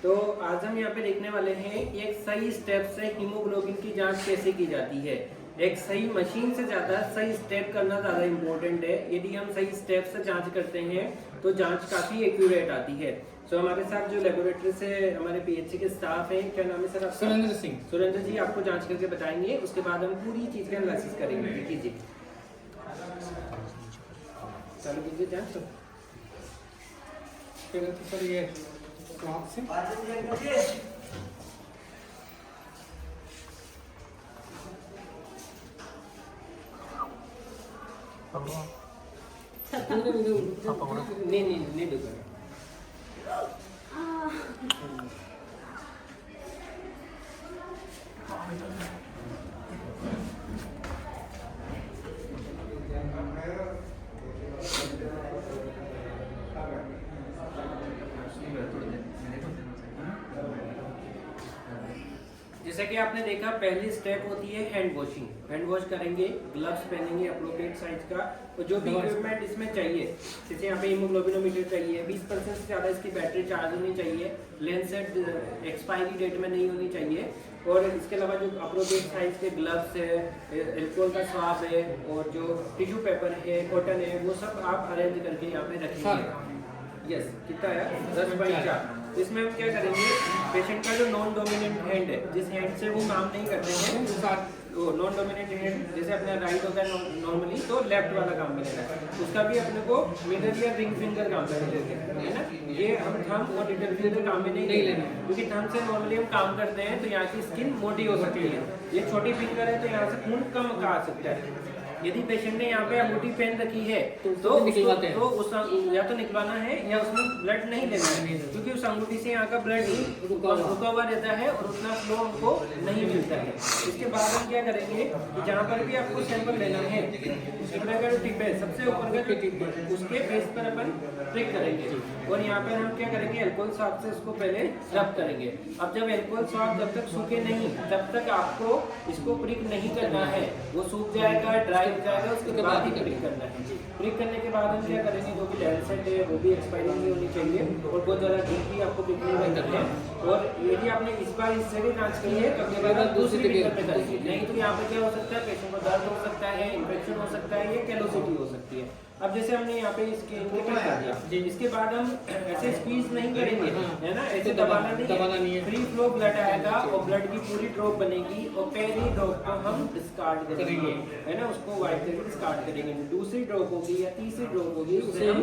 तो आज हम यहाँ पे देखने वाले हैं कि एक सही स्टेप से हीमोग्लोबिन की जांच कैसे की जाती है। एक सही मशीन से ज़्यादा सही स्टेप करना ज़्यादा इम्पोर्टेंट है। यदि हम सही स्टेप से जांच करते हैं तो जांच काफ़ी एक्यूरेट आती है। तो हमारे साथ जो लेबोरेटरी से हमारे पीएचसी के स्टाफ हैं, क्या नाम है सर आपका? सुरेंद्र सिंह। सुरेंद्र जी आपको जांच करके बताएंगे, उसके बाद हम पूरी चीज़ का एनालिसिस करेंगे। देखिए जी, चालू कीजिए जांच। फिर सर ये वहाँ से नहीं डूबा। जैसा कि आपने देखा, पहली स्टेप होती है हैंड वॉशिंग। हैंड वॉश करेंगे, ग्लव्स पहनेंगे अप्रोप्रिएट साइज का, और जो भी इक्विपमेंट इसमें चाहिए, जैसे यहाँ पे हीमोग्लोबिनोमीटर चाहिए, 20% से ज़्यादा इसकी बैटरी चार्ज होनी चाहिए, लेंसेट एक्सपायरी डेट में नहीं होनी चाहिए, और इसके अलावा जो अप्रोप्रिएट साइज के ग्लव्स है, एल्कोहल का स्वाब है, और जो टिश्यू पेपर है, कॉटन है, वो सब आप अरेंज करके यहाँ पे रखेंगे। यस, कितना है? 10/4। इसमें हम क्या करेंगे, पेशेंट का जो नॉन डोमिनेंट हैंड है, जिस हैंड से वो काम नहीं करते हैं, वो नॉन डोमिनेंट हैंड जैसे अपना राइट होता है नॉर्मली, तो लेफ्ट वाला काम मिलेगा, उसका भी अपने को मिडल या रिंग फिंगर काम में मिलेगा, है ना। ये हम थंब और लिटिल फिंगर काम में नहीं लेंगे, क्योंकि थंब से नॉर्मली हम काम करते हैं तो यहाँ की स्किन मोटी हो सकती है। ये छोटी फिंगर है तो यहाँ से खून कम आ सकता है। यदि पेशेंट ने यहाँ पे अंगूठी पहन रखी है तो निकलवाते हैं, तो उस या तो निकलवाना है या उसमें ब्लड नहीं लेना है, क्योंकि उस अंगूठी से यहाँ का ब्लड ही रुका हुआ रहता है और उतना फ्लो हमको नहीं मिलता है। इसके बाद हम क्या करेंगे कि जहाँ पर भी आपको सैंपल लेना है, उसका जो टिप है, सबसे ऊपर का जो टिप है, उसके बेस पर अपन प्रिक करेंगे, और यहाँ पर हम क्या करेंगे, अल्कोहल स्वाब से इसको पहले रब करेंगे। अब जब अल्कोहल स्वाब जब तक सूखे नहीं, तब तक आपको इसको प्रिक नहीं करना है। वो सूख जाएगा, ड्राई हो जाएगा, उसके बाद ही प्रिक करना है। प्रिक करने के बाद हम क्या करेंगे, जो भी लेंसेट है वो भी एक्सपायरी नहीं होनी चाहिए, और बहुत ज़्यादा डीप भी आपको प्रिकिंग नहीं करना है। और यदि आपने इस बार इससे भी जांच की है तो अगली बार दूसरी प्रिक में करेंगे, नहीं तो यहाँ पे क्या हो सकता है, पेशेंट को दर्द हो सकता है, इन्फेक्शन हो सकता है, या कैलोसिटी हो सकती है। अब जैसे हमने यहाँ पे इसके इंडिकेट कर दिया, इसके बाद हम ऐसे स्क्वीज नहीं करेंगे, है ना, ऐसे दबाना नहीं है। फ्री फ्लो ब्लड आएगा और ब्लड की पूरी ड्रॉप बनेगी, और पहली ड्रॉप को हम डिस्कार्ड करेंगे, है ना, उसको वाइप करके डिस्कार्ड करेंगे। दूसरी ड्रॉप होगी या तीसरी ड्रॉप होगी, उसे हम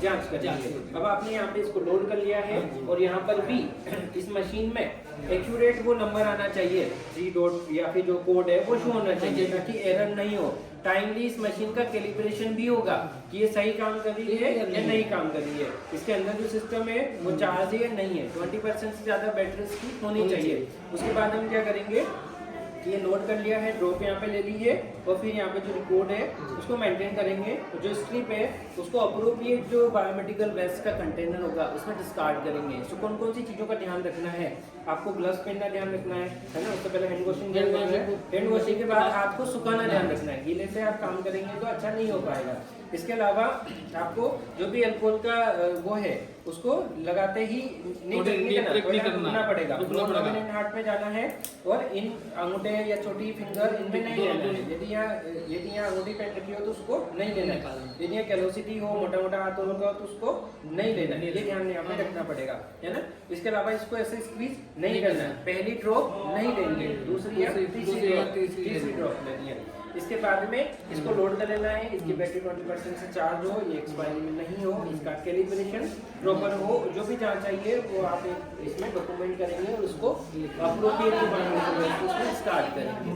जांच करेंगे। अब आपने यहाँ पे इसको लोड कर लिया है, और यहाँ पर भी इस मशीन में एक्यूरेट वो नंबर आना चाहिए, 3 या फिर जो कोड है वो शो होना चाहिए, ताकि एरर नहीं हो। टाइमली इस मशीन का कैलिब्रेशन भी होगा कि ये सही काम कर रही है या नहीं काम कर रही है। इसके अंदर जो सिस्टम है वो चार्ज है या नहीं है, 20% से ज़्यादा बैटरी इसकी होनी चाहिए। उसके बाद हम क्या करेंगे कि ये लोड कर लिया है, ड्रॉप यहाँ पे ले ली है, और फिर यहाँ पे जो रिकॉर्ड है उसको मेंटेन करेंगे, और जो स्ट्रिप है उसको अप्रोप्रिएट जो बायोमेडिकल वेस्ट का कंटेनर होगा उसमें डिस्कार्ड करेंगे। तो कौन कौन सी चीज़ों का ध्यान रखना है, आपको ग्लव्स पहनना ध्यान रखना है ना, उससे पहले हैंड वॉशिंग ध्यान रखना है, हैंड वॉशिंग के बाद हाथ को सुखाना ध्यान रखना है। गीले से आप काम करेंगे तो अच्छा नहीं हो पाएगा। इसके अलावा आपको जो भी अल्कोहल का वो है उसको लगाते ही नहीं करना पड़ेगा, डोमिनेंट हार्ट में जाना है, और इन अंगूठे या छोटी फिंगर इनमें नहीं लेना है। यदि यहाँ अंगूठी पहन रखी हो तो उसको नहीं लेना है। यदि यहाँ कैलोसिटी हो, मोटा मोटा हाथ होगा तो उसको नहीं लेना है, ये ध्यान यहाँ पे रखना पड़ेगा, है ना। इसके अलावा इसको ऐसे स्क्वीज नहीं करना है, पहली ड्रॉप नहीं लेंगे, दूसरी या तीसरी ड्रॉप लेनी है। इसके बाद में इसको लोड कर लेना है, इसकी बैटरी 20% से चार्ज हो, ये एक्सपायरी में नहीं हो, इसका कैलिब्रेशन प्रॉपर हो, जो भी जांच चाहिए वो आप इसमें डॉक्यूमेंट करेंगे, और उसको अप्रोप्रिएट उसमें स्टार्ट करेंगे।